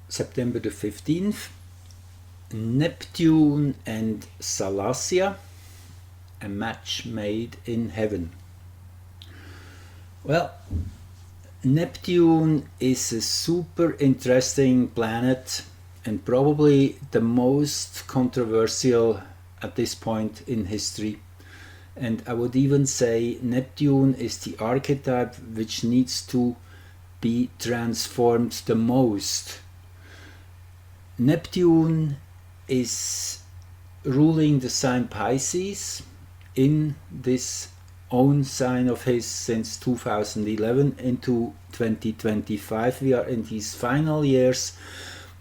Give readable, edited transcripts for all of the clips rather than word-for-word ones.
September the 15th, Neptune and Salacia, a match made in heaven. Well, Neptune is a super interesting planet and probably the most controversial at this point in history. And I would even say Neptune is the archetype which needs to be transformed the most. Neptune is ruling the sign Pisces in this own sign of his since 2011 into 2025. We are in these final years.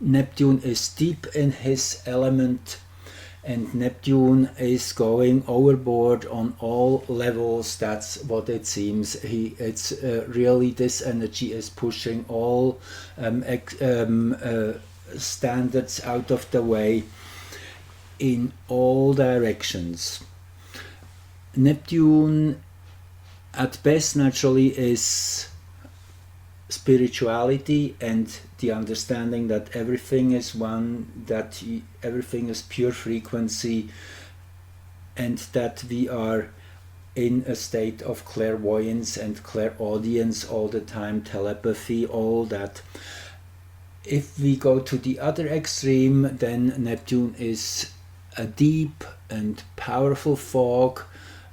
Neptune is deep in his element, and Neptune is going overboard on all levels. That's what it seems. It's really, this energy is pushing all standards out of the way in all directions. Neptune at best naturally is spirituality and the understanding that everything is one, that everything is pure frequency, and that we are in a state of clairvoyance and clairaudience all the time, telepathy, all that. If we go to the other extreme, then Neptune is a deep and powerful fog,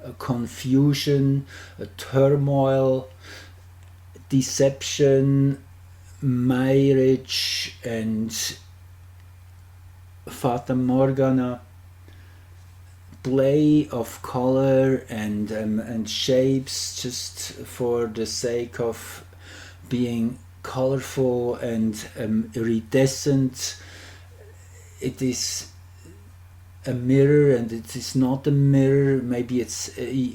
a confusion, a turmoil, deception, marriage, and Fata Morgana, play of color and shapes just for the sake of being colorful and iridescent. It is a mirror and it is not a mirror. Maybe it's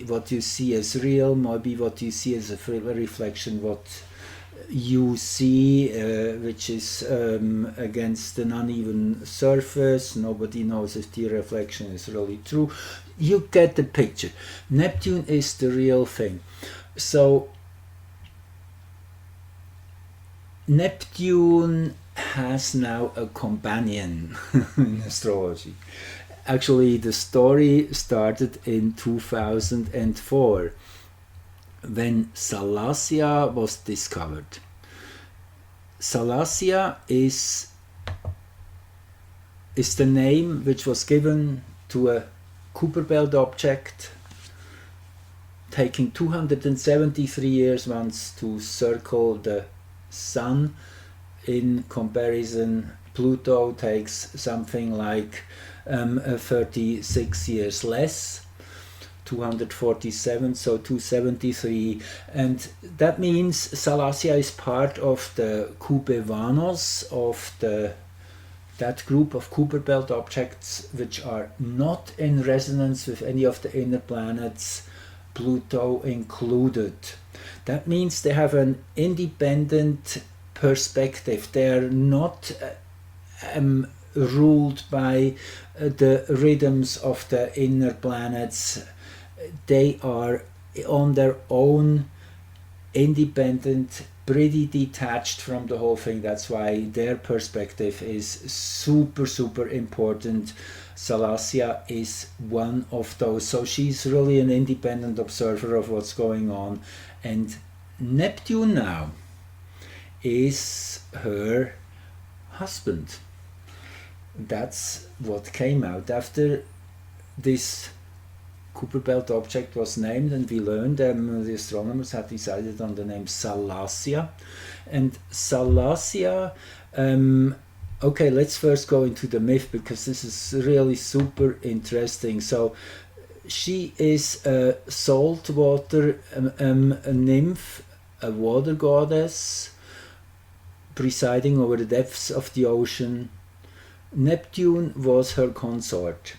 what you see as real, maybe what you see as a reflection what you see, which is against an uneven surface. Nobody knows if the reflection is really true. You get the picture. Neptune is the real thing. So Neptune has now a companion in astrology. Actually, the story started in 2004 when Salacia was discovered. Salacia is the name which was given to a Kuiper belt object taking 273 years once to circle the Sun. In comparison, Pluto takes something like 36 years less, 247, so 273, and that means Salacia is part of the Kuipevanos, of that group of Kuiper belt objects which are not in resonance with any of the inner planets, Pluto included. That means they have an independent perspective. They are not ruled by the rhythms of the inner planets. They are on their own, independent, pretty detached from the whole thing. That's why their perspective is super, super important. Salacia is one of those. So she's really an independent observer of what's going on. And Neptune now is her husband. That's what came out after this Kuiper belt object was named, and we learned the astronomers had decided on the name Salacia. And Salacia, okay, let's first go into the myth because this is really super interesting. So she is a saltwater nymph, a water goddess presiding over the depths of the ocean. Neptune was her consort.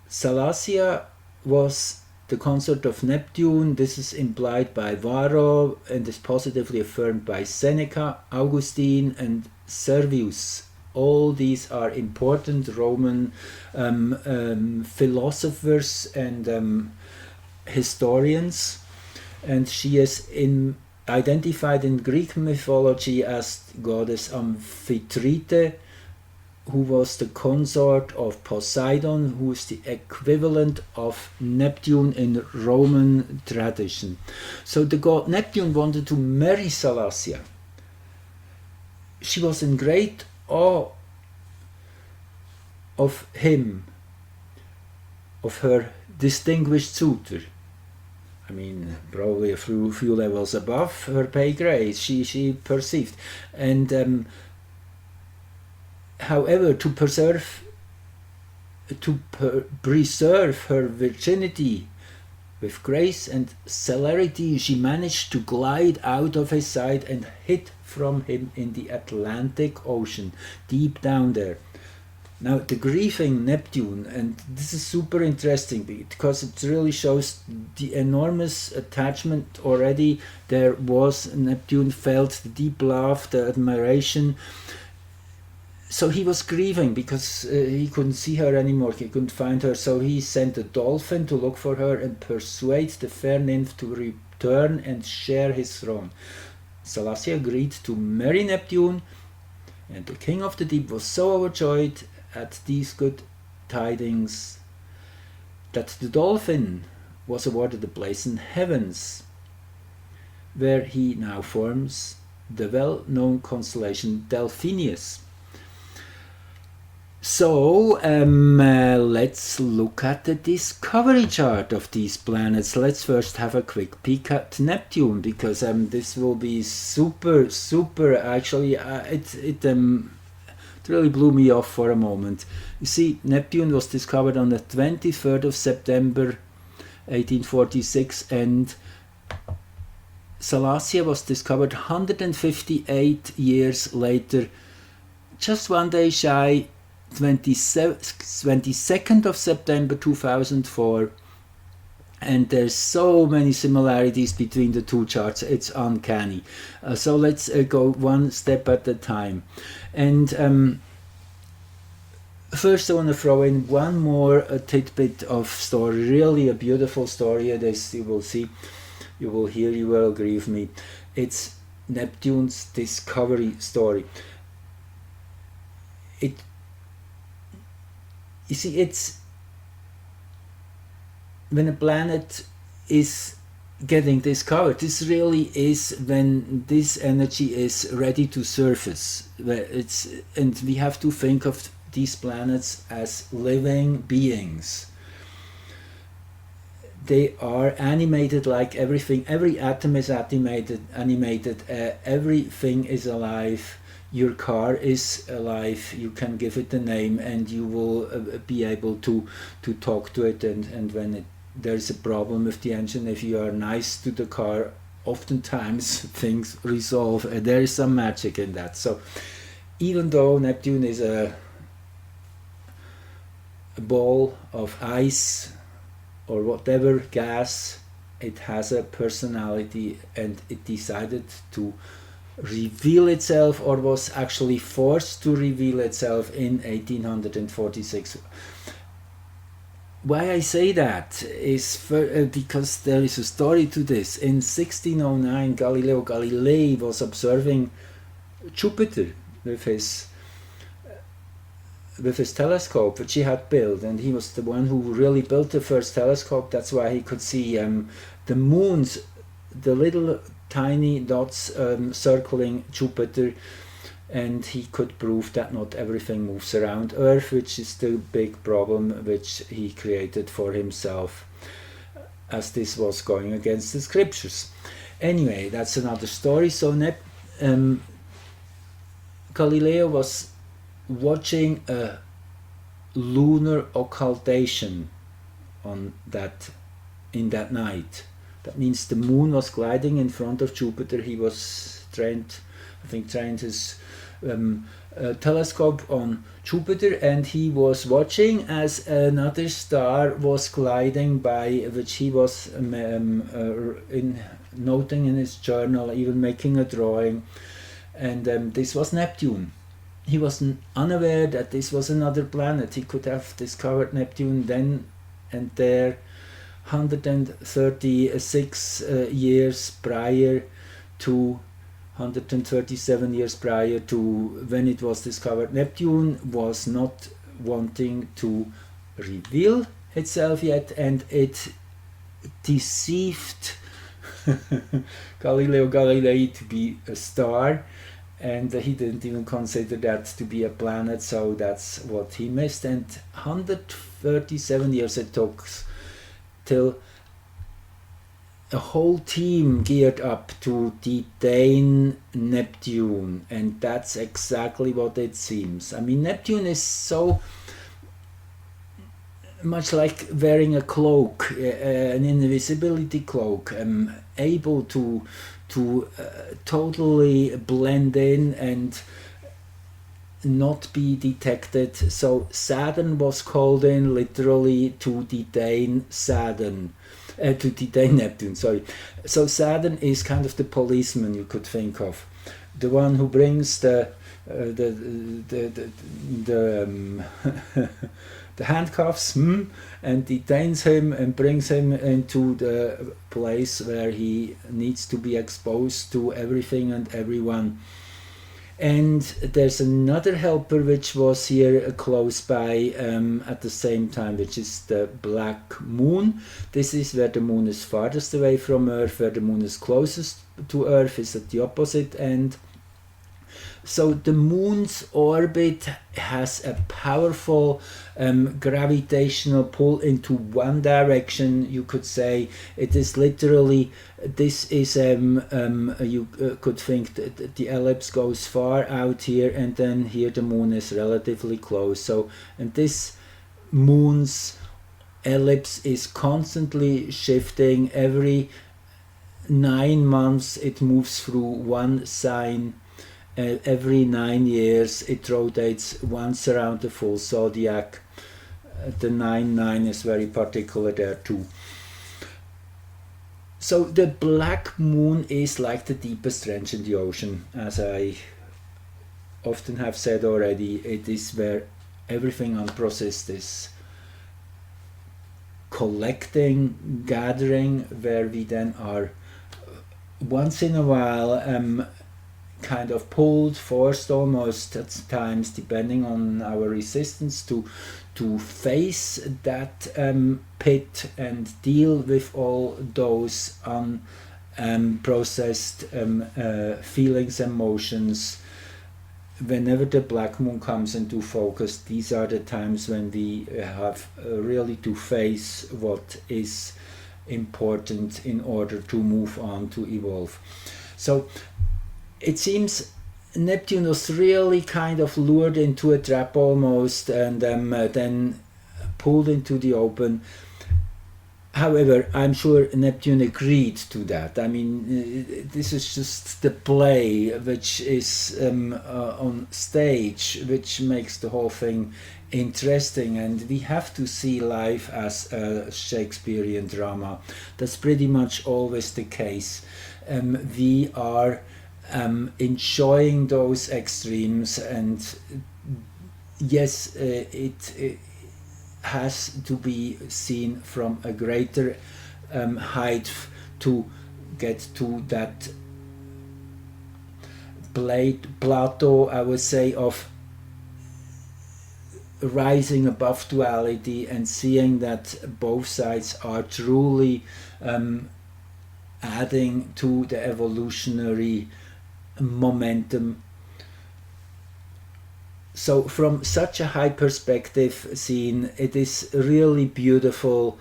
Salacia was the consort of Neptune. This is implied by Varro and is positively affirmed by Seneca, Augustine, and Servius. All these are important Roman philosophers and historians, and she is identified in Greek mythology as goddess Amphitrite, who was the consort of Poseidon, who is the equivalent of Neptune in Roman tradition. So the god Neptune wanted to marry Salacia. She was in great awe of him, of her distinguished suitor. I mean, probably a few levels above her pay grade, she perceived. And however, to preserve her virginity with grace and celerity, she managed to glide out of his sight and hid from him in the Atlantic Ocean, deep down there. Now, the grieving Neptune, and this is super interesting because it really shows the enormous attachment already there was. Neptune felt the deep love, the admiration. So he was grieving because he couldn't see her anymore, he couldn't find her, so he sent a dolphin to look for her and persuade the fair nymph to return and share his throne. Salacia agreed to marry Neptune, and the king of the deep was so overjoyed at these good tidings that the dolphin was awarded a place in heavens, where he now forms the well-known constellation Delphinius. So let's look at the discovery chart of these planets. Let's first have a quick peek at Neptune, because this will be super actually it really blew me off for a moment. You see, Neptune was discovered on the 23rd of September 1846, and Salacia was discovered 158 years later, just one day shy, 22nd of September 2004, and there's so many similarities between the two charts, it's uncanny. So let's go one step at a time. And first I want to throw in one more tidbit of story, really a beautiful story. This you will see, you will hear, you will agree with me. It's Neptune's discovery story. You see, it's when a planet is getting discovered, this really is when this energy is ready to surface. And we have to think of these planets as living beings. They are animated like everything. Every atom is animated. Everything is alive. Your car is alive, you can give it a name and you will be able to talk to it, and when there's a problem with the engine, if you are nice to the car, oftentimes things resolve. There is some magic in that. So even though Neptune is a ball of ice or whatever gas, it has a personality, and it decided to reveal itself, or was actually forced to reveal itself in 1846. Why I say that is because there is a story to this. In 1609, Galileo Galilei was observing Jupiter with his telescope which he had built, and he was the one who really built the first telescope. That's why he could see the moons, the little tiny dots circling Jupiter, and he could prove that not everything moves around Earth, which is the big problem which he created for himself, as this was going against the scriptures. Anyway, that's another story. So Galileo was watching a lunar occultation in that night. That means the moon was gliding in front of Jupiter. He was trained his telescope on Jupiter, and he was watching as another star was gliding by, which he was noting in his journal, even making a drawing. And this was Neptune. He was unaware that this was another planet. He could have discovered Neptune then and there 136 years prior 237 years prior to when it was discovered. Neptune was not wanting to reveal itself yet, and it deceived Galileo Galilei to be a star, and he didn't even consider that to be a planet, so that's what he missed. And 137 years it took till a whole team geared up to detain Neptune, and that's exactly what it seems. I mean, Neptune is so much like wearing a cloak, an invisibility cloak, able to totally blend in and not be detected. So Saturn was called in literally to detain Neptune. Sorry. So Saturn is kind of the policeman, you could think of, the one who brings the handcuffs and detains him and brings him into the place where he needs to be exposed to everything and everyone. And there's another helper which was here close by at the same time, which is the black moon. This is where the moon is farthest away from Earth. Where the moon is closest to Earth is at the opposite end. So the moon's orbit has a powerful gravitational pull into one direction, you could say. It is literally, this is, you could think that the ellipse goes far out here, and then here the moon is relatively close. So, and this moon's ellipse is constantly shifting. Every 9 months it moves through one sign. Every 9 years it rotates once around the full zodiac. The 9-9 is very particular there too. So the black moon is like the deepest trench in the ocean. As I often have said already, it is where everything unprocessed is collecting, gathering, where we then are once in a while kind of pulled, forced almost at times, depending on our resistance, to face that pit and deal with all those unprocessed feelings, emotions. Whenever the black moon comes into focus, these are the times when we have really to face what is important in order to move on, to evolve. So it seems Neptune was really kind of lured into a trap almost, and then pulled into the open. However, I'm sure Neptune agreed to that. I mean, this is just the play which is on stage, which makes the whole thing interesting, and we have to see life as a Shakespearean drama. That's pretty much always the case. We are enjoying those extremes, and yes, it has to be seen from a greater height to get to that plateau, I would say, of rising above duality and seeing that both sides are truly adding to the evolutionary momentum. So from such a high perspective seen, it is really beautiful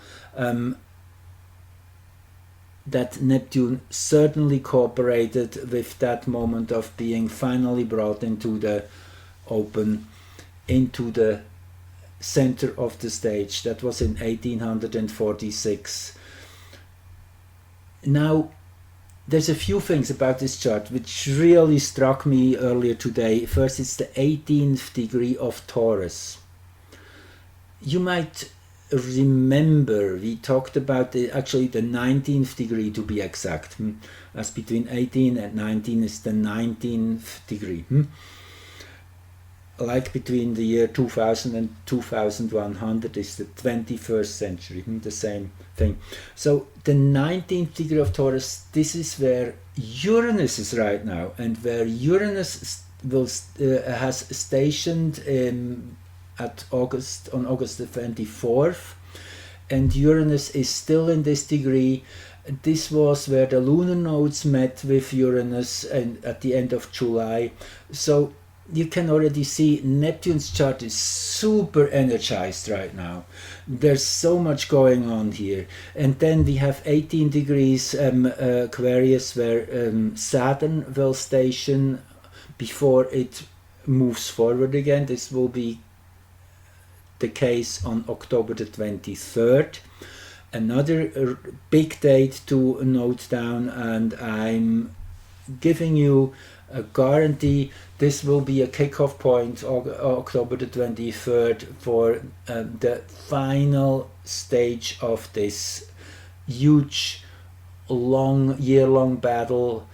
that Neptune certainly cooperated with that moment of being finally brought into the open, into the center of the stage. That was in 1846. Now, there's a few things about this chart which really struck me earlier today. First, it's the 18th degree of Taurus. You might remember we talked about actually the 19th degree, to be exact, as between 18 and 19 is the 19th degree. like between the year 2000 and 2100 is the 21st century, the same thing. So the 19th degree of Taurus, this is where Uranus is right now, and where Uranus has stationed on August the 24th, and Uranus is still in this degree. This was where the lunar nodes met with Uranus and at the end of July. So you can already see Neptune's chart is super energized right now. There's so much going on here. And then we have 18 degrees Aquarius, where Saturn will station before it moves forward again. This will be the case on October the 23rd. Another big date to note down, and I'm giving you a guarantee this will be a kickoff point, October the 23rd, for the final stage of this huge, year-long battle,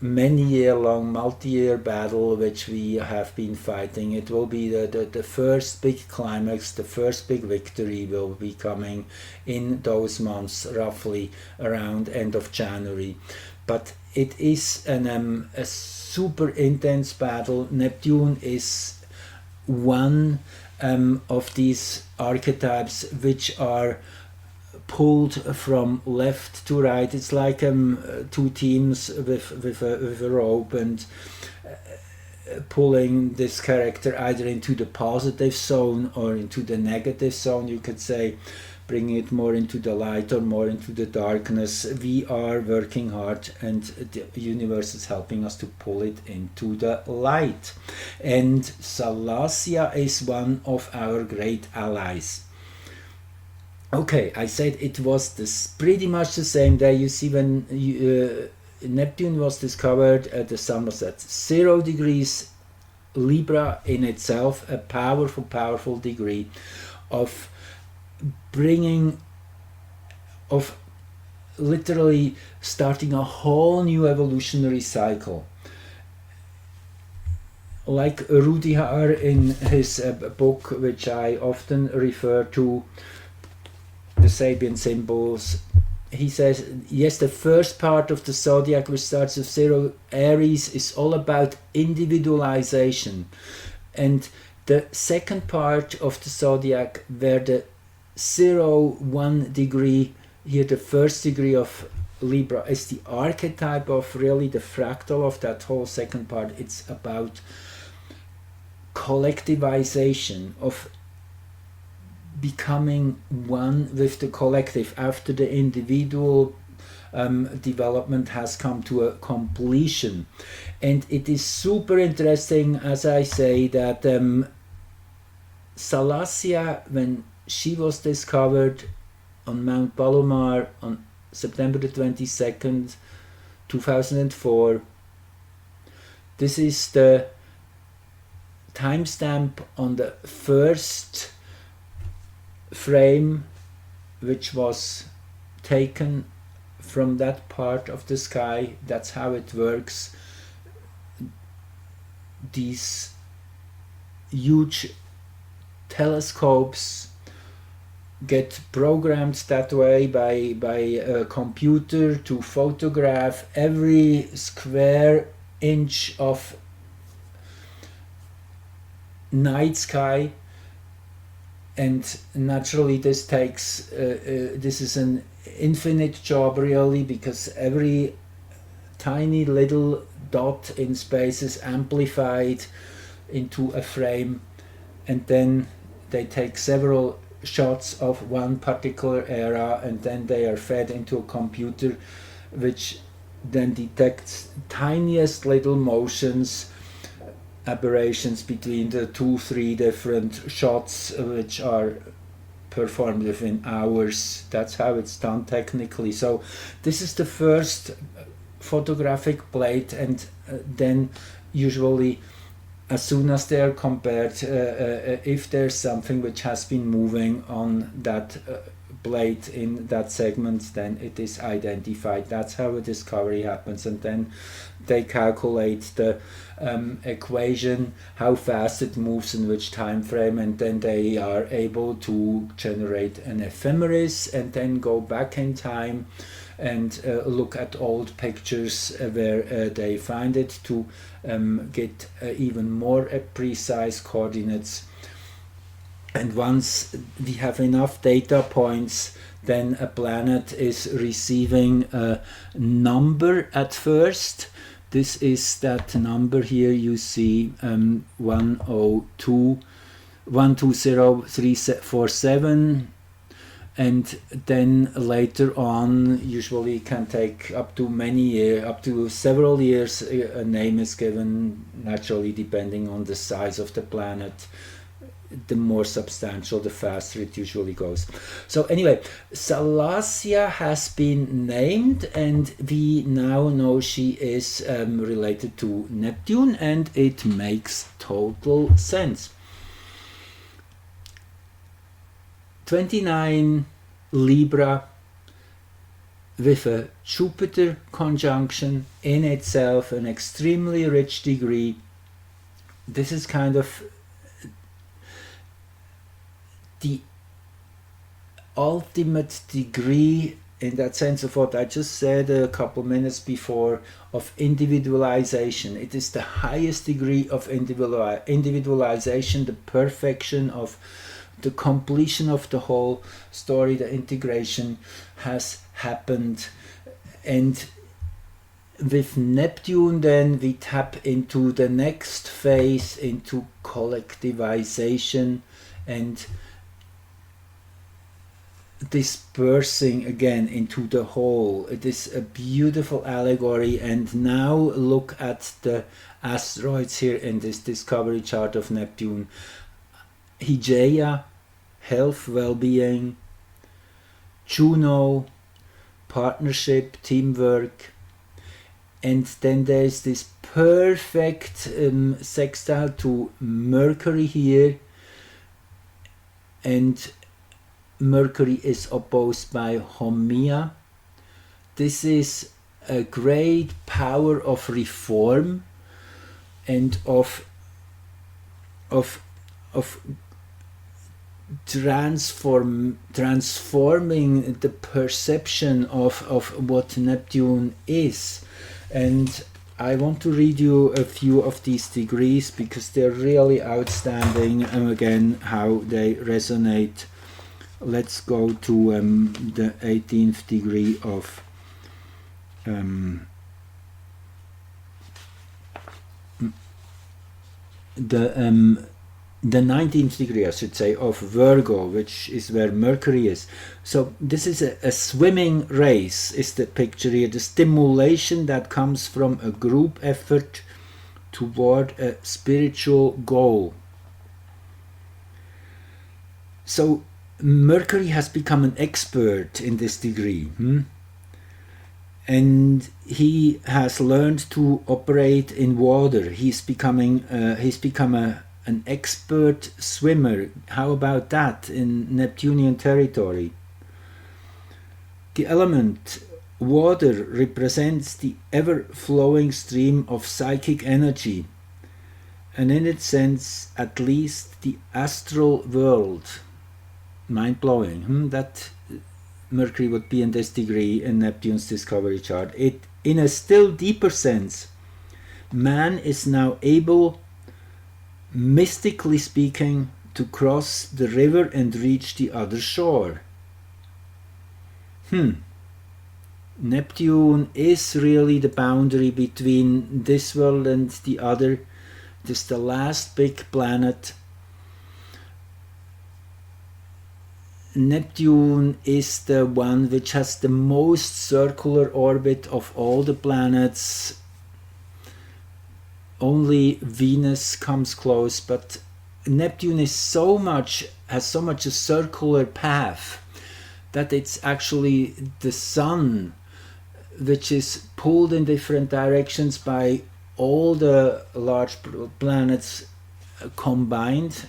many-year-long, multi-year battle which we have been fighting. It will be the first big climax, the first big victory will be coming in those months, roughly around end of January. But it is a super intense battle. Neptune is one of these archetypes which are pulled from left to right. It's like two teams with a rope, and pulling this character either into the positive zone or into the negative zone, you could say, bringing it more into the light or more into the darkness. We are working hard, and the universe is helping us to pull it into the light. And Salacia is one of our great allies. Okay, I said it was pretty much the same day. You see, when Neptune was discovered, the sun was at 0 degrees Libra in itself, a powerful degree of literally starting a whole new evolutionary cycle. Like Rudyard in his book, which I often refer to, The Sabian Symbols, he says, yes, the first part of the zodiac, which starts with 0 Aries, is all about individualization. And the second part of the zodiac, where the 0-1 degree, here the first degree of Libra, is the archetype of really the fractal of that whole second part. It's about collectivization, of becoming one with the collective after the individual development has come to a completion. And it is super interesting, as I say, that Salacia, when she was discovered on Mount Palomar on September the 22nd, 2004, this is the timestamp on the first frame which was taken from that part of the sky. That's how it works. These huge telescopes get programmed that way by a computer to photograph every square inch of night sky. And naturally this takes this is an infinite job, really, because every tiny little dot in space is amplified into a frame, and then they take several shots of one particular area, and then they are fed into a computer which then detects tiniest little motions, aberrations between the 2-3 different shots, which are performed within hours. That's how it's done technically. So this is the first photographic plate, and then usually as soon as they are compared, if there's something which has been moving on that plate in that segment, then it is identified. That's how a discovery happens. And then they calculate the equation, how fast it moves in which time frame, and then they are able to generate an ephemeris and then go back in time and look at old pictures where they find it to get even more precise coordinates. And once we have enough data points, then a planet is receiving a number at first. This is that number here you see, 120,347, and then later on, usually can take up to up to several years, a name is given, naturally depending on the size of the planet. The more substantial, the faster it usually goes. So anyway, Salacia has been named, and we now know she is related to Neptune, and it makes total sense. 29 Libra with a Jupiter conjunction, in itself an extremely rich degree. This is kind of the ultimate degree, in that sense, of what I just said a couple minutes before, of individualization. It is the highest degree of individualization, the perfection of the completion of the whole story. The integration has happened, and with Neptune then we tap into the next phase, into collectivization and dispersing again into the whole. It is a beautiful allegory. And now look at the asteroids here in this discovery chart of Neptune. Hygeia, health, well-being; Juno, partnership, teamwork; and then there's this perfect sextile to Mercury here, and Mercury is opposed by Haumea. This is a great power of reform and of transforming the perception of what Neptune is. And I want to read you a few of these degrees because they're really outstanding, and again how they resonate. Let's go to the 18th degree of the 19th degree, I should say, of Virgo, which is where Mercury is. So this is a swimming race, is the picture here. The stimulation that comes from a group effort toward a spiritual goal. So Mercury has become an expert in this degree, and he has learned to operate in water. He's become an expert swimmer. How about that in Neptunian territory? The element water represents the ever-flowing stream of psychic energy, and in its sense, at least, the astral world. Mind-blowing. That Mercury would be in this degree in Neptune's discovery chart. It, in a still deeper sense, man is now able, mystically speaking, to cross the river and reach the other shore. Neptune is really the boundary between this world and the other. It is the last big planet. Neptune is the one which has the most circular orbit of all the planets. Only Venus comes close, but Neptune has so much a circular path that it's actually the Sun which is pulled in different directions by all the large planets combined,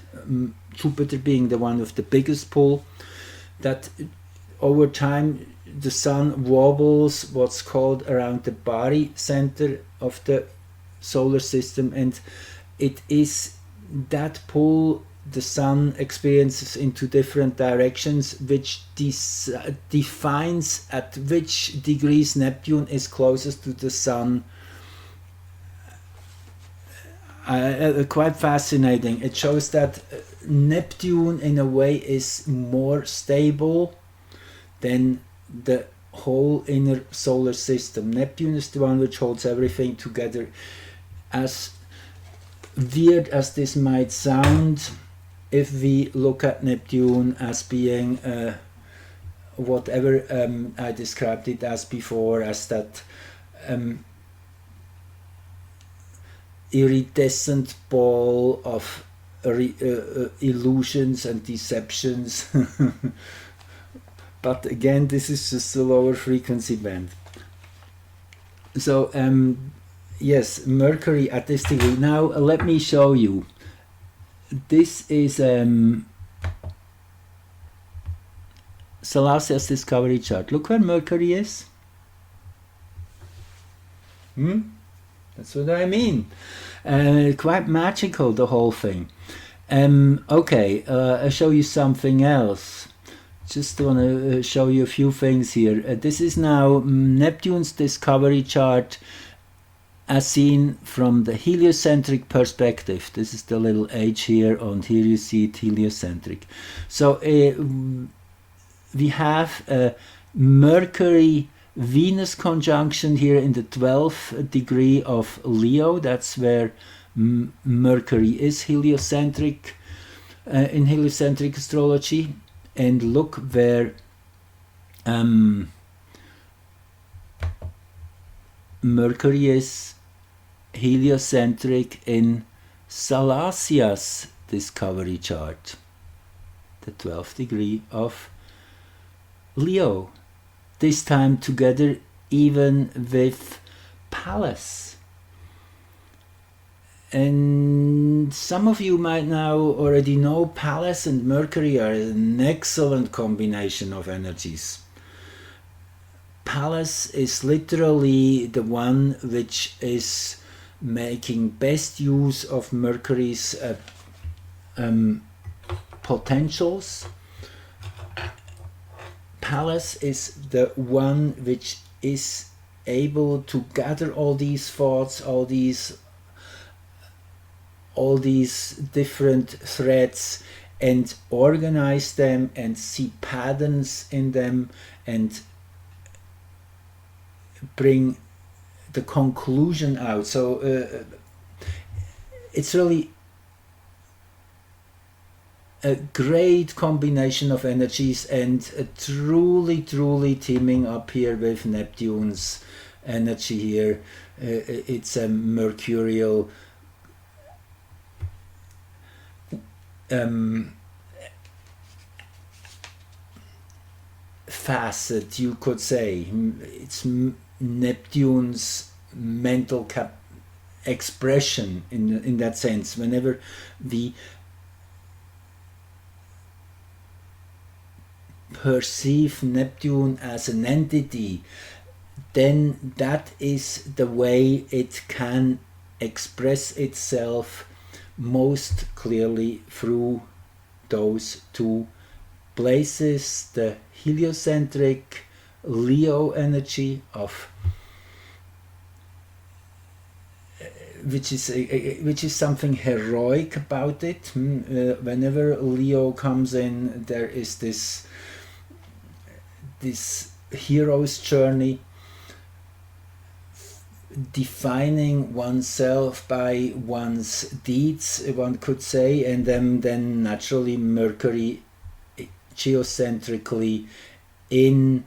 Jupiter being the one with the biggest pull, that over time the sun wobbles what's called around the body center of the solar system, and it is that pull the sun experiences into different directions which defines at which degrees Neptune is closest to the sun. Quite fascinating. It shows that Neptune in a way is more stable than the whole inner solar system. Neptune is the one which holds everything together. As weird as this might sound, if we look at Neptune as being whatever I described it as before, as that iridescent ball of illusions and deceptions. But again, this is just a lower frequency band. So yes, Mercury at this degree. Now let me show you. This is Salacia's discovery chart. Look where Mercury is. That's what I mean. Quite magical, the whole thing. Okay, I'll show you something else. Just want to show you a few things here. This is now Neptune's discovery chart as seen from the heliocentric perspective. This is the little H here, and here you see it heliocentric. So we have a Mercury-Venus conjunction here in the 12th degree of Leo. That's where Mercury is heliocentric in heliocentric astrology. And look where Mercury is heliocentric in Salacia's discovery chart, the 12th degree of Leo. This time together even with Pallas. And some of you might now already know Pallas and Mercury are an excellent combination of energies. Pallas is literally the one which is making best use of Mercury's potentials. Pallas is the one which is able to gather all these thoughts, all these different threads, and organize them and see patterns in them and bring the conclusion out. So it's really a great combination of energies, and truly teaming up here with Neptune's energy here. It's a mercurial facet, you could say. It's Neptune's mental expression in that sense. Whenever we perceive Neptune as an entity, then that is the way it can express itself most clearly through those two places, the heliocentric Leo energy of which is something heroic about it. Whenever Leo comes in, there is this hero's journey, defining oneself by one's deeds, one could say, and then naturally Mercury geocentrically in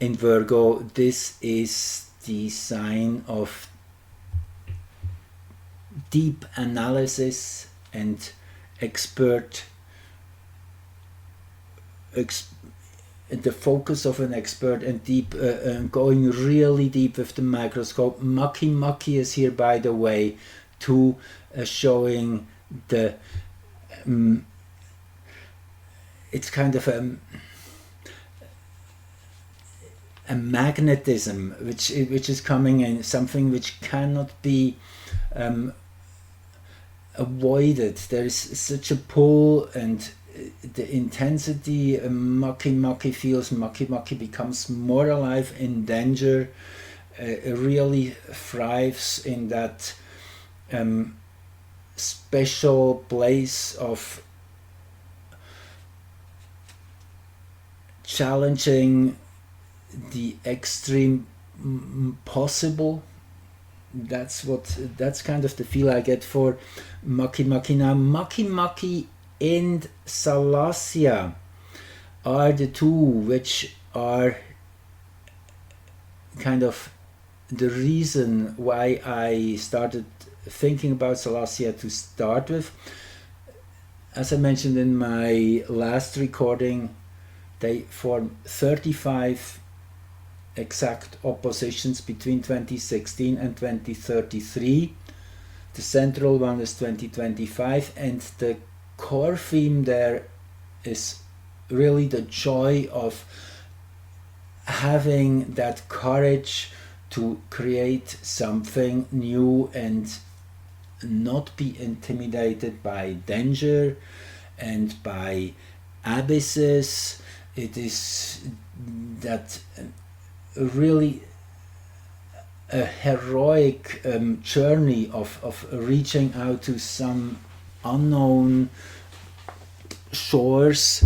Virgo. This is the sign of deep analysis and the focus of an expert, and deep going really deep with the microscope. Mucky is here, by the way, to showing the it's kind of a magnetism which is coming in, something which cannot be avoided. There is such a pull, and the intensity Maki feels. Maki becomes more alive in danger, really thrives in that special place of challenging the extreme possible. That's kind of the feel I get for Maki. Now Maki and Salacia are the two which are kind of the reason why I started thinking about Salacia to start with. As I mentioned in my last recording, they form 35 exact oppositions between 2016 and 2033. The central one is 2025, and the core theme there is really the joy of having that courage to create something new and not be intimidated by danger and by abysses. It is that really a heroic journey of reaching out to some unknown shores,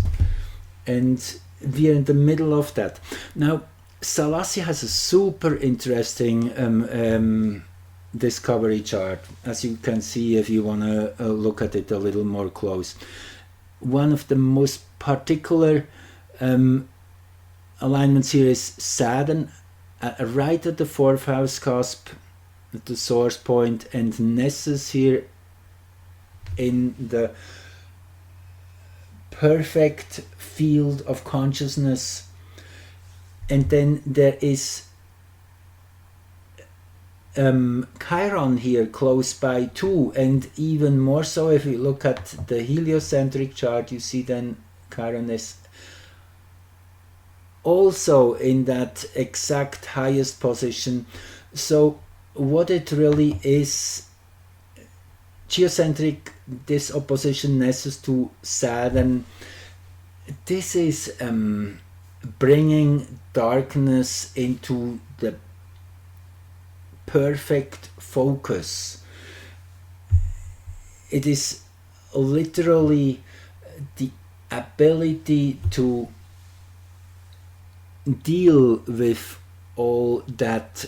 and we are in the middle of that. Now, Salacia has a super interesting discovery chart, as you can see if you want to look at it a little more close. One of the most particular alignments here is Saturn right at the 4th house cusp, at the source point, and Nessus here in the perfect field of consciousness. And then there is Chiron here close by too, and even more so if you look at the heliocentric chart, you see then Chiron is also in that exact highest position. So what it really is, geocentric, this opposition Nessus to Saturn, this is bringing darkness into the perfect focus. It is literally the ability to deal with all that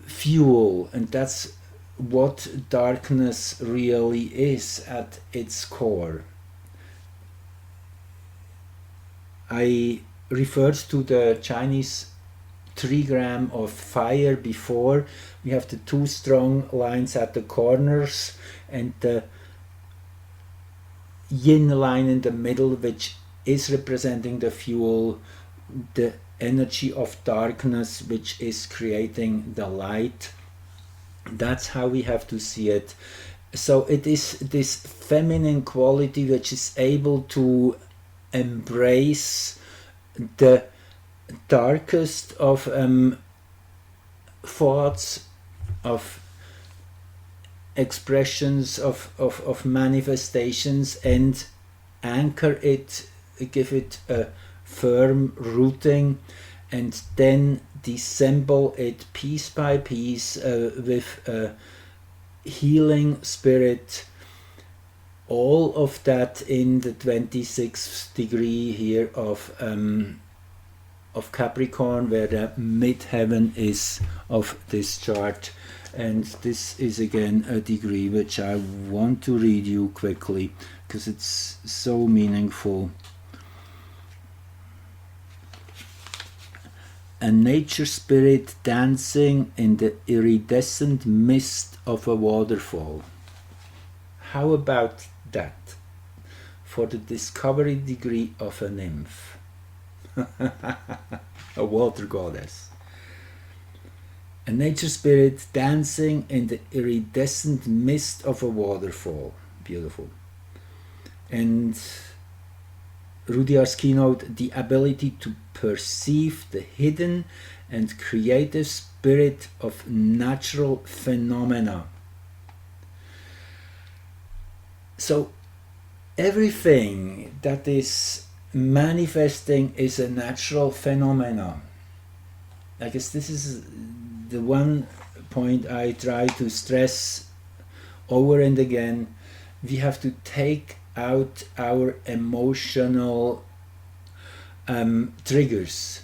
fuel, and that's what darkness really is at its core. I referred to the Chinese trigram of fire before. We have the two strong lines at the corners and the yin line in the middle, which is representing the fuel, the energy of darkness, which is creating the light. That's how we have to see it. So it is this feminine quality which is able to embrace the darkest of thoughts, of expressions, of manifestations, and anchor it, give it a firm rooting, and then dissemble it piece by piece with a healing spirit. All of that in the 26th degree here of Capricorn, where the midheaven is of this chart. And this is again a degree which I want to read you quickly because it's so meaningful. A nature spirit dancing in the iridescent mist of a waterfall. How about that for the discovery degree of a nymph? A water goddess. A nature spirit dancing in the iridescent mist of a waterfall. beautiful. And Rudyard's keynote, the ability to perceive the hidden and creative spirit of natural phenomena. So everything that is manifesting is a natural phenomena. I guess this is the one point I try to stress over and again. We have to take out our emotional triggers.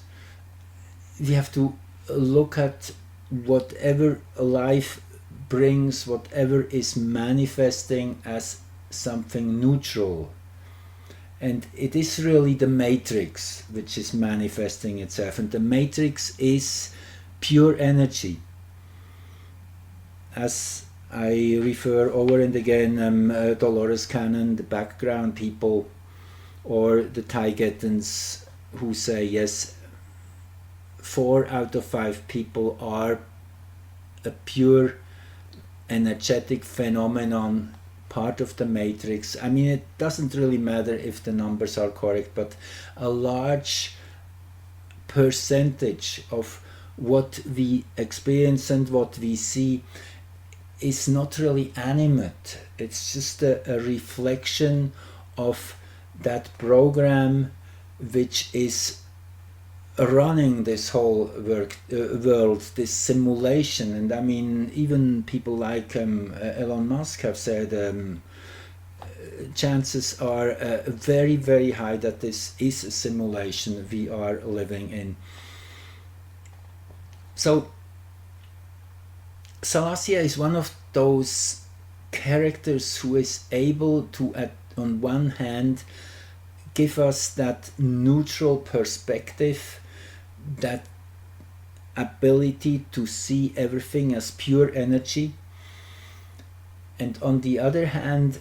We have to look at whatever life brings, whatever is manifesting, as something neutral. And it is really the matrix which is manifesting itself. And the matrix is pure energy. As I refer over and again, Dolores Cannon, the background people, or the Taigetans, who say, yes, 4 out of 5 people are a pure energetic phenomenon, part of the matrix. I mean, it doesn't really matter if the numbers are correct, but a large percentage of what we experience and what we see is not really animate. It's just a reflection of that program which is running this whole world, this simulation. And I mean, even people like Elon Musk have said chances are very, very high that this is a simulation we are living in. So Salacia is one of those characters who is able to, on one hand, give us that neutral perspective, that ability to see everything as pure energy, and on the other hand,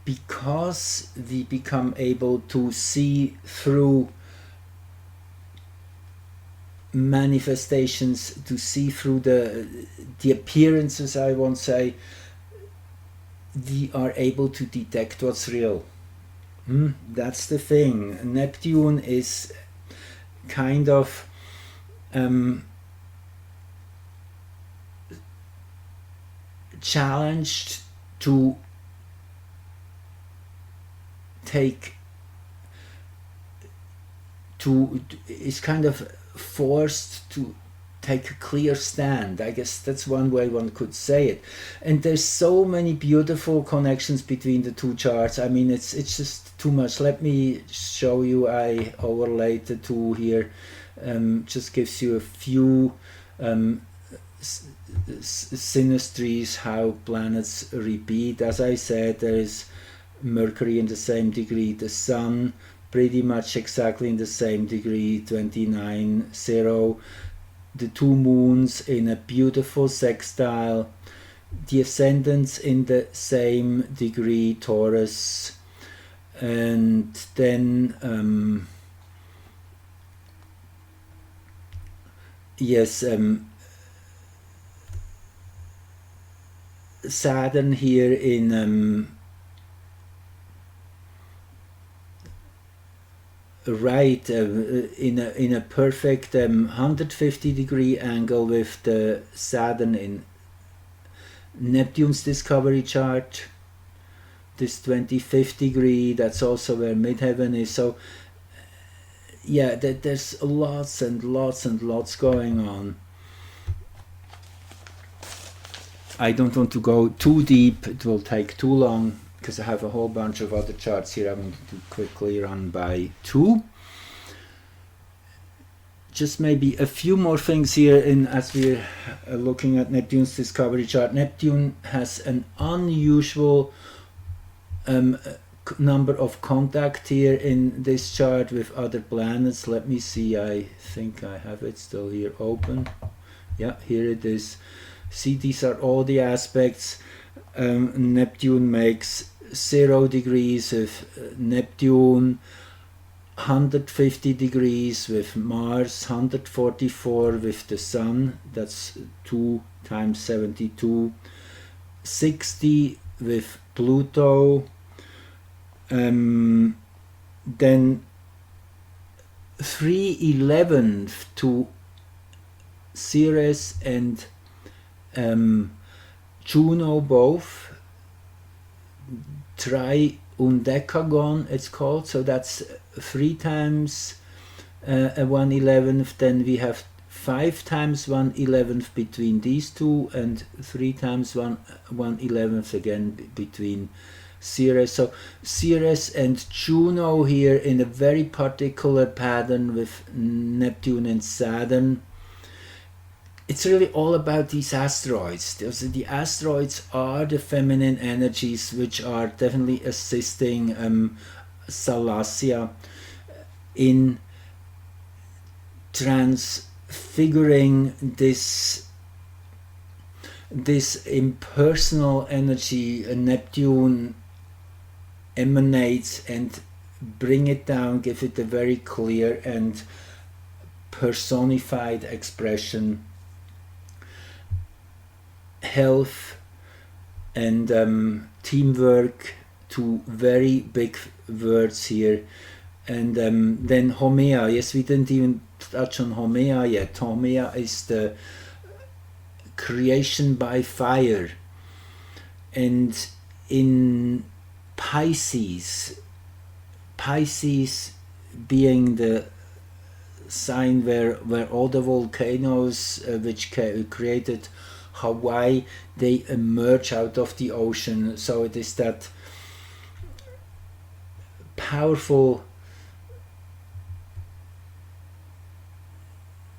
because we become able to see through manifestations, to see through the appearances, I won't say, we are able to detect what's real. That's the thing. Neptune is kind of challenged to is kind of forced to take a clear stand. I guess that's one way one could say it. And there's so many beautiful connections between the two charts. I mean, it's just too much. Let me show you. I overlaid the two here. Just gives you a few synastries, how planets repeat. As I said, there is Mercury in the same degree, the Sun pretty much exactly in the same degree, 29-0. The two moons in a beautiful sextile, the ascendants in the same degree, Taurus, and then Saturn here in in a perfect 150-degree angle with the Saturn in Neptune's discovery chart. This 25th degree, that's also where midheaven is. So yeah, there's lots and lots and lots going on. I don't want to go too deep, it will take too long, because I have a whole bunch of other charts here I want to quickly run by too. Just maybe a few more things here as we're looking at Neptune's discovery chart. Neptune has an unusual number of contact here in this chart with other planets. Let me see, I think I have it still here open. Yeah, here it is. See, these are all the aspects. Neptune makes 0 degrees with Neptune, 150 degrees with Mars, 144 with the Sun, that's 2 times 72, 60 with Pluto. Then 3/11 to Ceres and Juno both, triundecagon it's called, so that's 3 times a 1/11th. Then we have 5 times 1/11th between these two, and 3 times 1/11th again between Ceres. So Ceres and Juno here in a very particular pattern with Neptune and Saturn. It's really all about these asteroids. The asteroids are the feminine energies which are definitely assisting Salacia in transfiguring this impersonal energy Neptune emanates, and bring it down, give it a very clear and personified expression. Health and teamwork, two very big words here. And then Homea, yes, we didn't even touch on Homea yet. Homea is the creation by fire. And in Pisces being the sign where all the volcanoes which created Hawaii, they emerge out of the ocean. So it is that powerful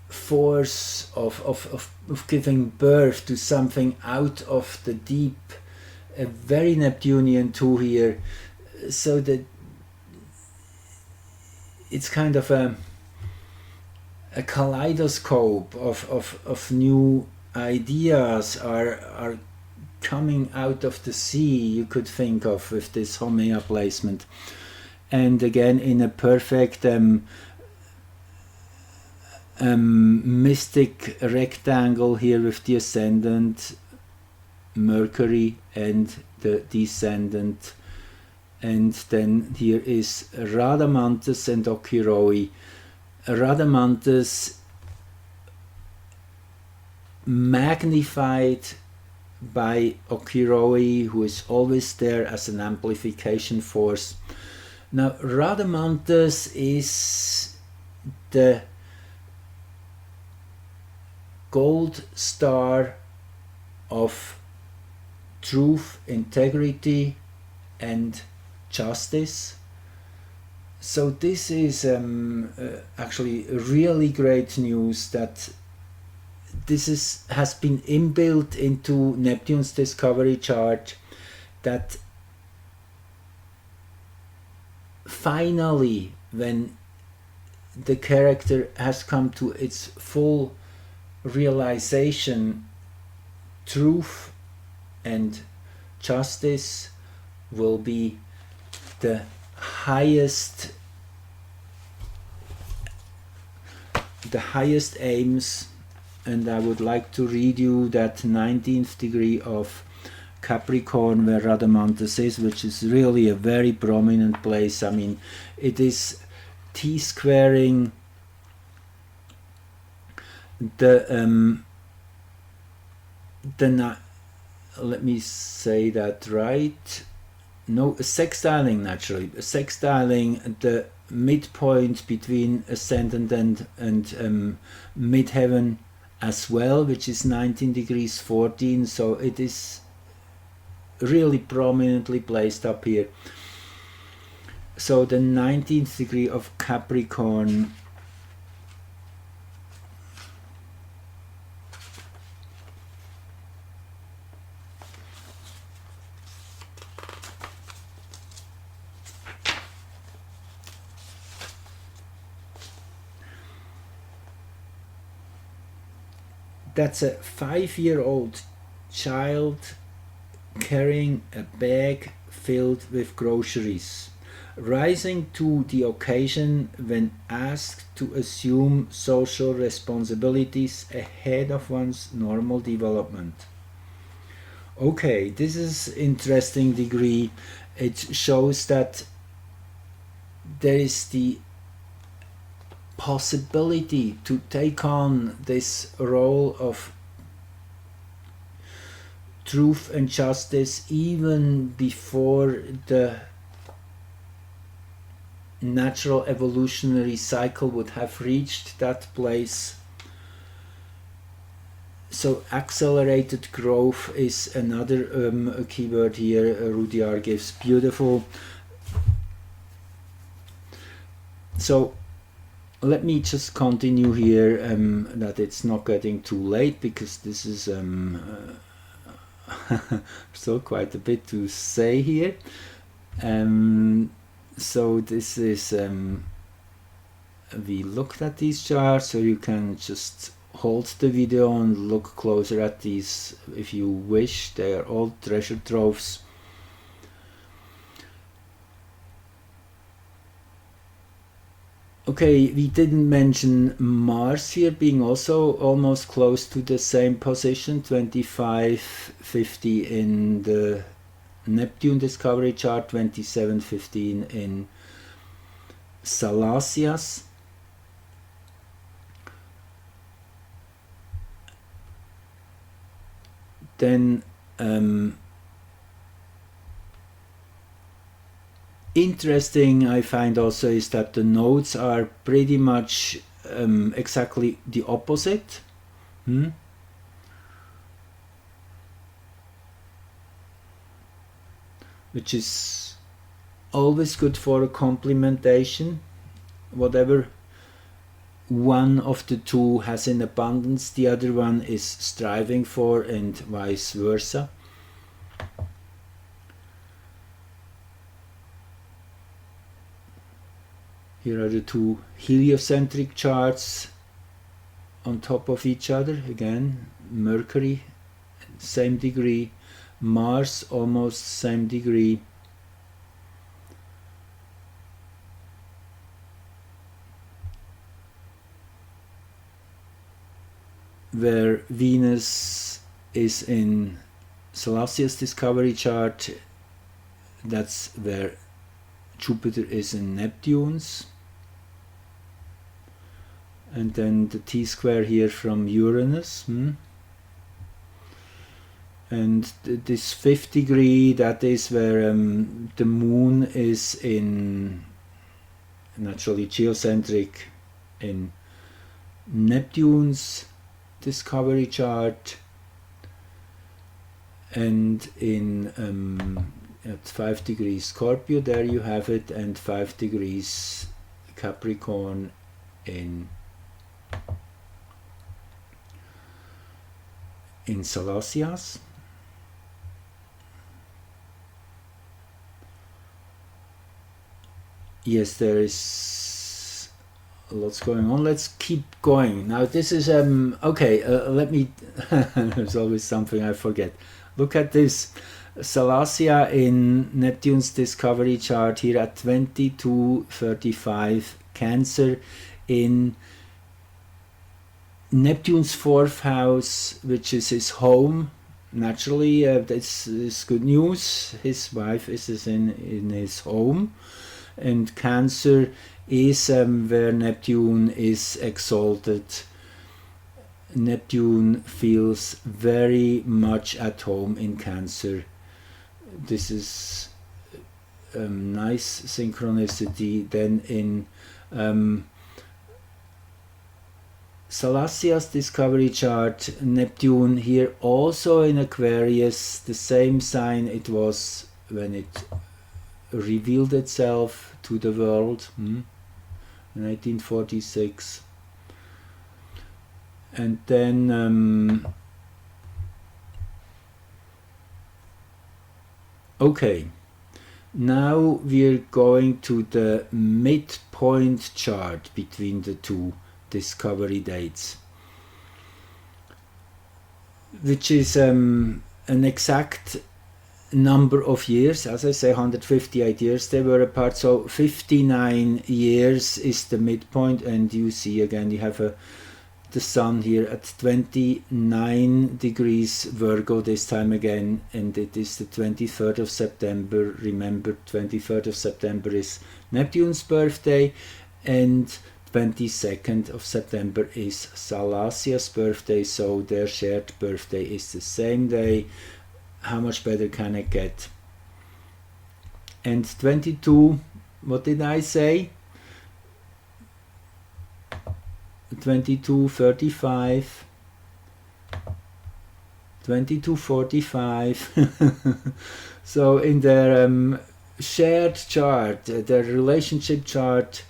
force of giving birth to something out of the deep, a very Neptunian too here, so that it's kind of a kaleidoscope of new ideas are coming out of the sea, you could think of, with this Homea placement. And again in a perfect mystic rectangle here with the ascendant Mercury and the descendant. And then here is Radamanthus and Ocyroe. Radamanthus magnified by Ocyroe, who is always there as an amplification force. Now Radamanthus is the gold star of truth, integrity and justice. So this is actually really great news, that this has been inbuilt into Neptune's discovery chart, that finally, when the character has come to its full realization, truth and justice will be the highest aims. And I would like to read you that 19th degree of Capricorn where Radamanthus is, which is really a very prominent place. I mean, it is T-squaring let me say that right. No, sextiling naturally. Sextiling the midpoint between ascendant and midheaven as well, which is 19 degrees 14. So it is really prominently placed up here. So the 19th degree of Capricorn that's a 5-year-old child carrying a bag filled with groceries, rising to the occasion when asked to assume social responsibilities ahead of one's normal development. Okay, this is interesting degree. It shows that there is the possibility to take on this role of truth and justice even before the natural evolutionary cycle would have reached that place. So accelerated growth is another keyword here. Rudyard gives beautiful. So let me just continue here, that it's not getting too late, because this is still quite a bit to say here. So this is, we looked at these charts, so you can just hold the video and look closer at these if you wish. They are all treasure troves. Okay, we didn't mention Mars here being also almost close to the same position, 2550 in the Neptune discovery chart, 2715 in Salacia's. Then interesting I find also is that the nodes are pretty much exactly the opposite. Which is always good for a complementation. Whatever one of the two has in abundance, the other one is striving for, and vice versa. Here are the two heliocentric charts on top of each other. Again, Mercury, same degree. Mars, almost same degree. Where Venus is in Salacia's discovery chart, that's where Jupiter is in Neptune's. And then the T-square here from Uranus. And this 5th degree, that is where the Moon is in, naturally geocentric, in Neptune's discovery chart, and in at 5 degrees Scorpio, there you have it, and 5 degrees Capricorn in Salacia's. Yes, there is lots going on. Let's keep going. Now this is okay, let me there's always something I forget. Look at this. Salacia in Neptune's discovery chart here at 2235, Cancer in Neptune's 4th house, which is his home. Naturally, this is good news. His wife is in his home. And Cancer is where Neptune is exalted. Neptune feels very much at home in Cancer. This is nice synchronicity. Then in Salacia's discovery chart, Neptune here also in Aquarius, the same sign it was when it revealed itself to the world in 1946. And then okay, now we're going to the midpoint chart between the two discovery dates, which is an exact number of years. As I say, 158 years they were apart, so 59 years is the midpoint. And you see again, you have a the sun here at 29 degrees Virgo this time again, and it is the 23rd of September. Remember, 23rd of September is Neptune's birthday, and 22nd of September is Salacia's birthday, so their shared birthday is the same day. How much better can it get? And 22, what did I say? 22:35, 22:45. So in their shared chart, their relationship chart,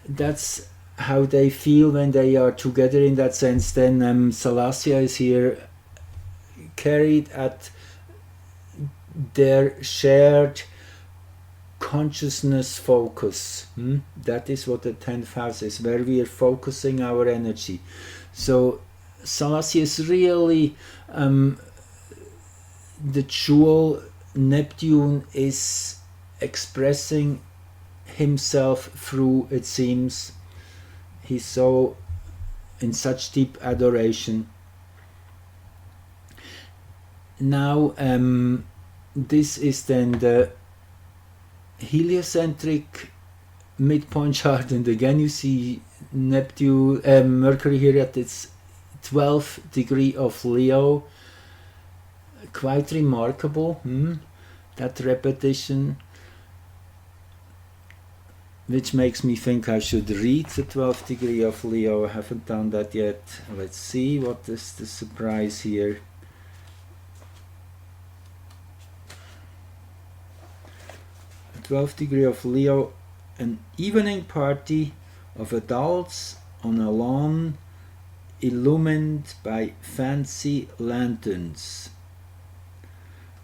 that's how they feel when they are together in that sense. Then Salacia is here carried at their shared consciousness focus. That is what the 10th house is, where we are focusing our energy. So Salacia is really the jewel. Neptune is expressing himself through, it seems, he's so in such deep adoration. Now this is then the heliocentric midpoint chart, and again you see Neptune, Mercury here at its 12th degree of Leo. Quite remarkable, that repetition, which makes me think I should read the 12th degree of Leo. I haven't done that yet. Let's see what is the surprise here. 12th degree of Leo, an evening party of adults on a lawn illumined by fancy lanterns.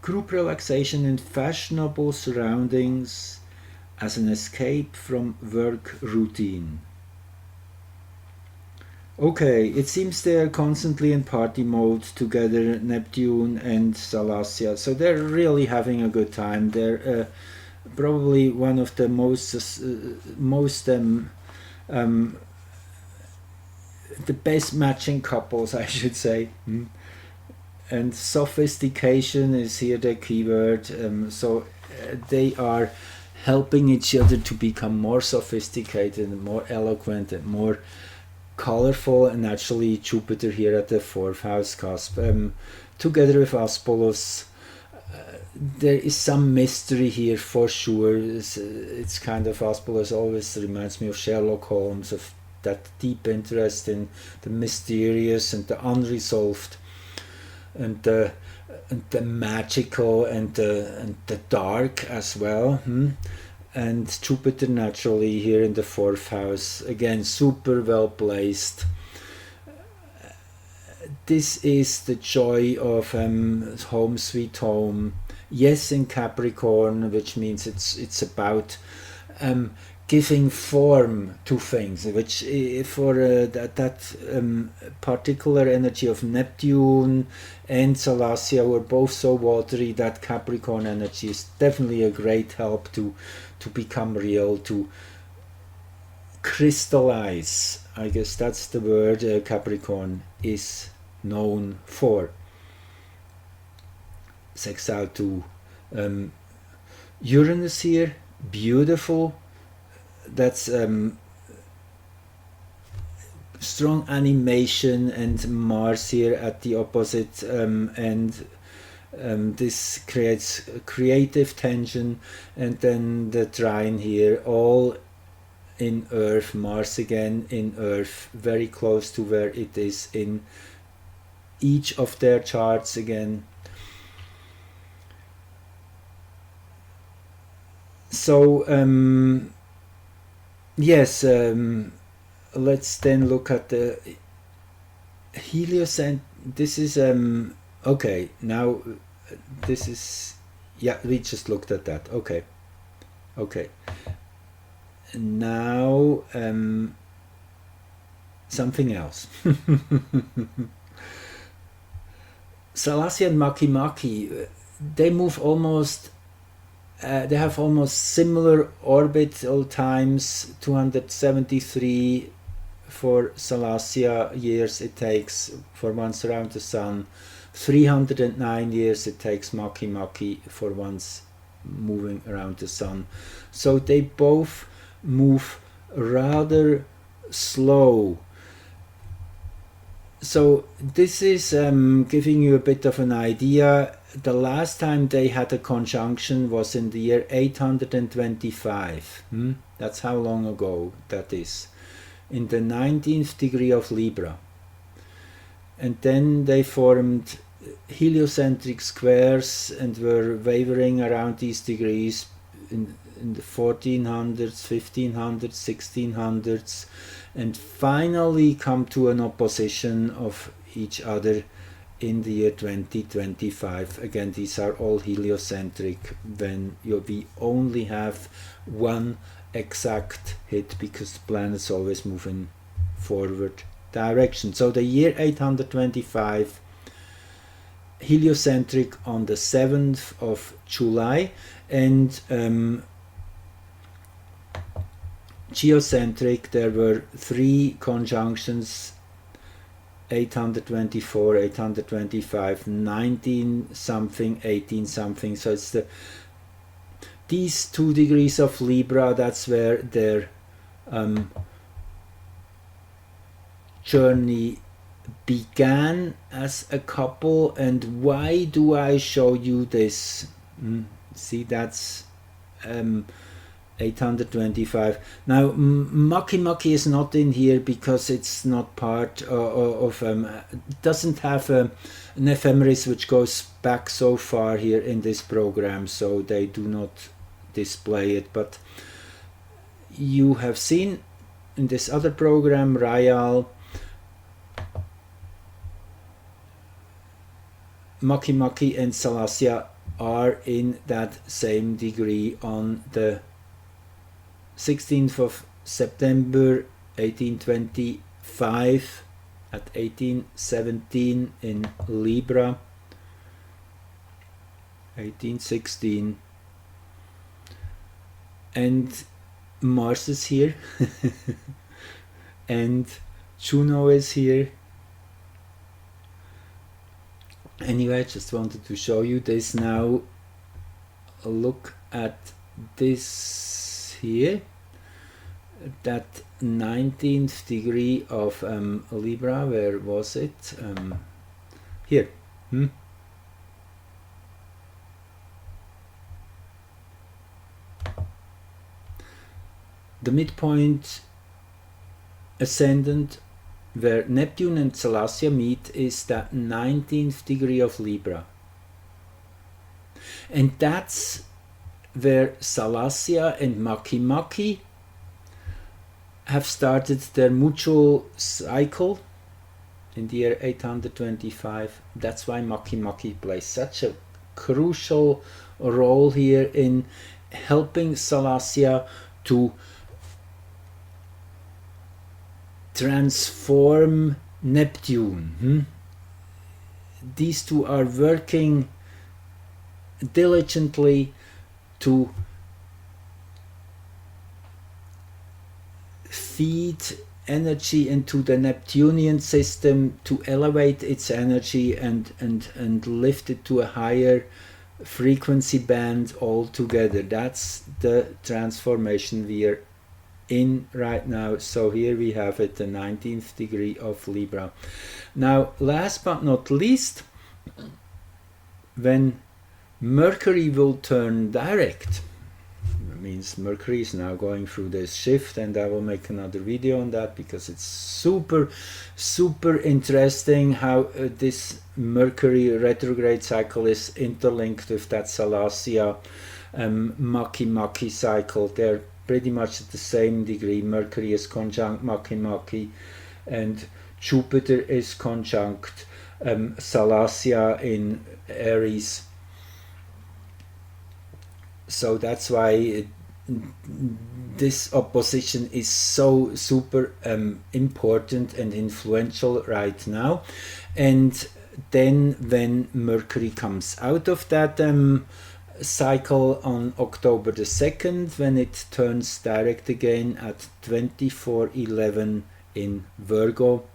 Group relaxation in fashionable surroundings as an escape from work routine. Okay, it seems they are constantly in party mode together, Neptune and Salacia, so they're really having a good time. They're probably one of the most the best matching couples, I should say. And sophistication is here the keyword. So they are helping each other to become more sophisticated and more eloquent and more colorful. And actually Jupiter here at the 4th house cusp, together with Aspolus, there is some mystery here for sure. It's kind of, Aspolus always reminds me of Sherlock Holmes, of that deep interest in the mysterious and the unresolved, and the magical and the dark as well. And Jupiter naturally here in the 4th house, again super well placed. This is the joy of Home Sweet Home. Yes, in Capricorn, which means it's about giving form to things, which for that particular energy of Neptune and Salacia were both so watery, that Capricorn energy is definitely a great help to become real, to crystallize. I guess that's the word Capricorn is known for. Sextile to Uranus here, beautiful. That's strong animation, and Mars here at the opposite end. This creates creative tension, and then the trine here, all in Earth. Mars again in Earth, very close to where it is in each of their charts again. So yes, let's then look at the heliocent. This is okay, now this is, yeah, we just looked at that. Okay, now something else. Salacia and Makemake, they move almost, they have almost similar orbital times, 273 for Salacia years it takes for once around the sun. 309 years it takes Maki for once moving around the sun. So they both move rather slow. So this is giving you a bit of an idea. The last time they had a conjunction was in the year 825. That's how long ago that is. In the 19th degree of Libra. And then they formed heliocentric squares and were wavering around these degrees in the 1400s, 1500s, 1600s, and finally come to an opposition of each other in the year 2025. Again, these are all heliocentric when we only have one exact hit because the planets always move in forward direction. So the year 825, heliocentric on the 7th of July, and geocentric, there were 3 conjunctions, 824, 825, 19 something, 18 something. So it's these 2 degrees of Libra, that's where their journey began as a couple. And why do I show you this? See, that's 825. Now Maki is not in here because it's not part of doesn't have an ephemeris which goes back so far here in this program, so they do not display it. But you have seen in this other program, Rayal, Maki and Salacia are in that same degree on the 16th of September 1825 at 1817 in Libra, 1816, and Mars is here and Juno is here. Anyway, I just wanted to show you this. Now look at this here, that 19th degree of Libra. Where was it? Here. The midpoint ascendant where Neptune and Salacia meet is that 19th degree of Libra. And that's where Salacia and Maki have started their mutual cycle in the year 825. That's why Maki plays such a crucial role here in helping Salacia to transform Neptune. These two are working diligently to feed energy into the Neptunian system, to elevate its energy and lift it to a higher frequency band altogether. That's the transformation we are in right now. So here we have it, the 19th degree of Libra. Now, last but not least, when Mercury will turn direct, it means Mercury is now going through this shift, and I will make another video on that because it's super interesting how this Mercury retrograde cycle is interlinked with that Salacia Maki cycle. They're pretty much at the same degree. Mercury is conjunct Maki and Jupiter is conjunct Salacia in Aries. So that's why this opposition is so super important and influential right now. And then when Mercury comes out of that cycle on October the 2nd, when it turns direct again at 24:11 in Virgo.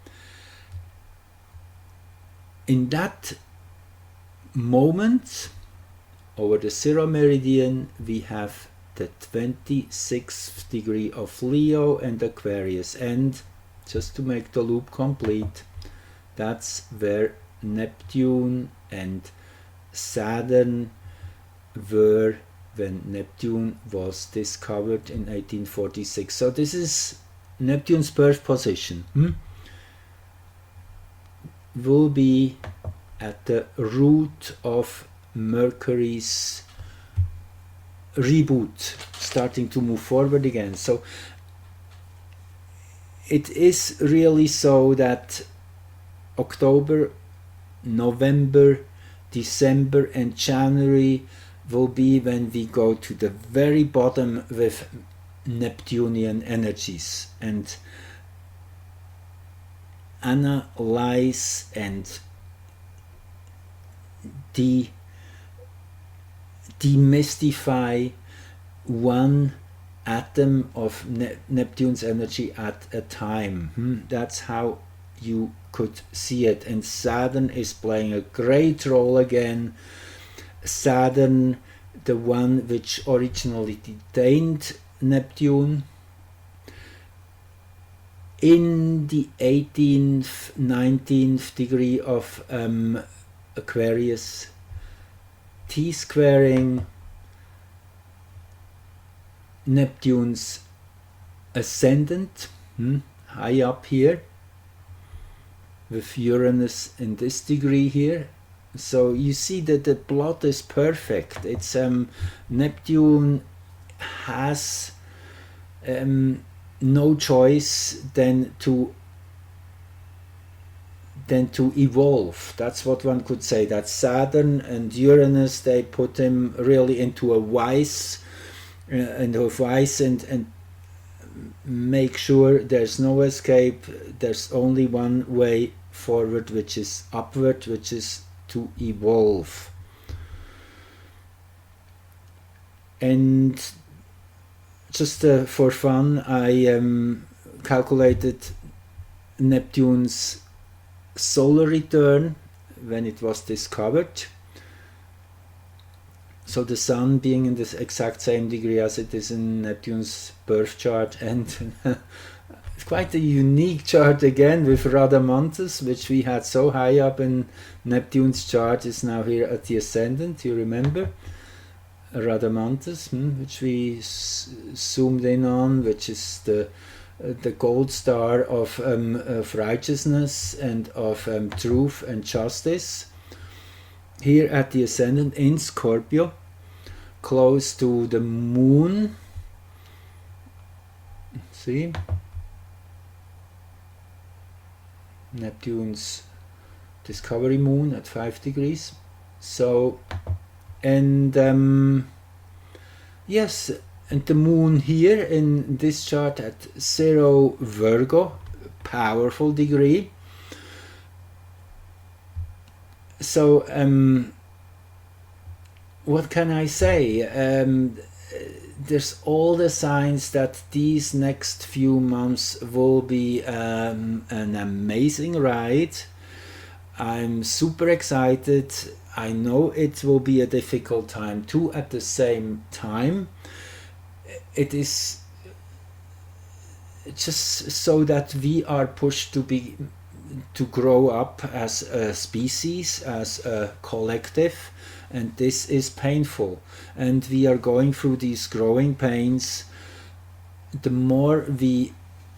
In that moment, over the 0 meridian, we have the 26th degree of Leo and Aquarius. And just to make the loop complete, that's where Neptune and Saturn were when Neptune was discovered in 1846. So this is Neptune's birth position. Will be at the root of Mercury's reboot, starting to move forward again. So it is really so that October, November, December and January will be when we go to the very bottom with Neptunian energies and analyze and demystify one atom of Neptune's energy at a time. That's how you could see it. And Saturn is playing a great role again. Saturn, the one which originally detained Neptune, in the 18th, 19th degree of Aquarius, T-squaring Neptune's ascendant, high up here, with Uranus in this degree here. So you see that the plot is perfect. It's Neptune has no choice than to evolve. That's what one could say. That Saturn and Uranus, they put him really into a vice and make sure there's no escape. There's only one way forward, which is upward, which is to evolve. And just for fun, I calculated Neptune's solar return when it was discovered. So the Sun being in this exact same degree as it is in Neptune's birth chart, and it's quite a unique chart again with Radamanthus, which we had so high up in Neptune's chart, is now here at the ascendant. You remember Radamanthus, which we zoomed in on, which is the gold star of righteousness and of truth and justice. Here at the ascendant in Scorpio, close to the moon. See? Neptune's discovery moon at 5 degrees. So, and yes, and the moon here in this chart at 0 Virgo, powerful degree. So what can I say? There's all the signs that these next few months will be an amazing ride. I'm super excited. I know it will be a difficult time too. At the same time, it is just so that we are pushed to grow up as a species, as a collective, and this is painful, and we are going through these growing pains. The more we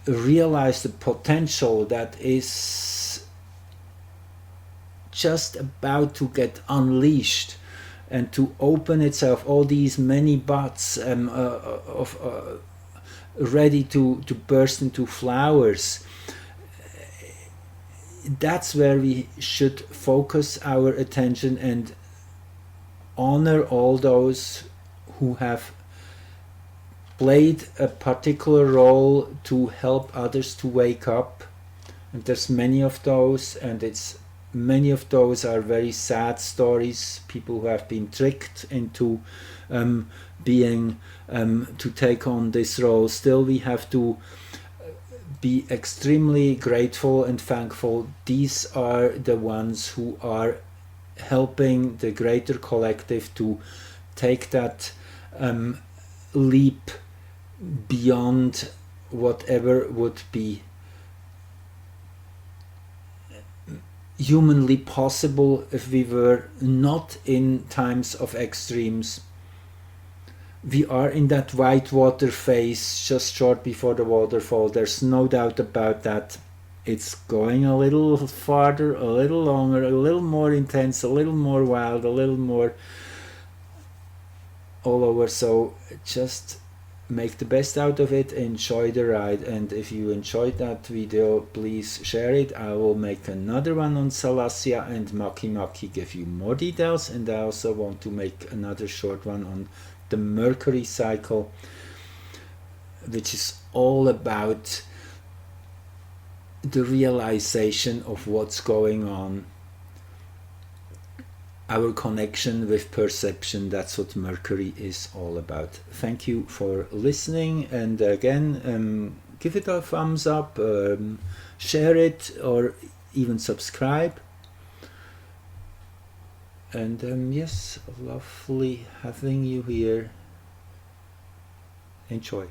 realize the potential that is just about to get unleashed and to open itself, all these many buds ready to burst into flowers, that's where we should focus our attention and honor all those who have played a particular role to help others to wake up. And there's many of those, and many of those are very sad stories, people who have been tricked into to take on this role. Still, we have to be extremely grateful and thankful. These are the ones who are helping the greater collective to take that leap beyond whatever would be humanly possible if we were not in times of extremes. We are in that white water phase just short before the waterfall. There's no doubt about that. It's going a little farther, a little longer, a little more intense, a little more wild, a little more all over. So just make the best out of it, enjoy the ride, and if you enjoyed that video, please share it. I will make another one on Salacia and Maki give you more details, and I also want to make another short one on the Mercury cycle, which is all about the realization of what's going on, our connection with perception. That's what Mercury is all about. Thank you for listening, and again, give it a thumbs up, share it, or even subscribe. And yes, lovely having you here. Enjoy.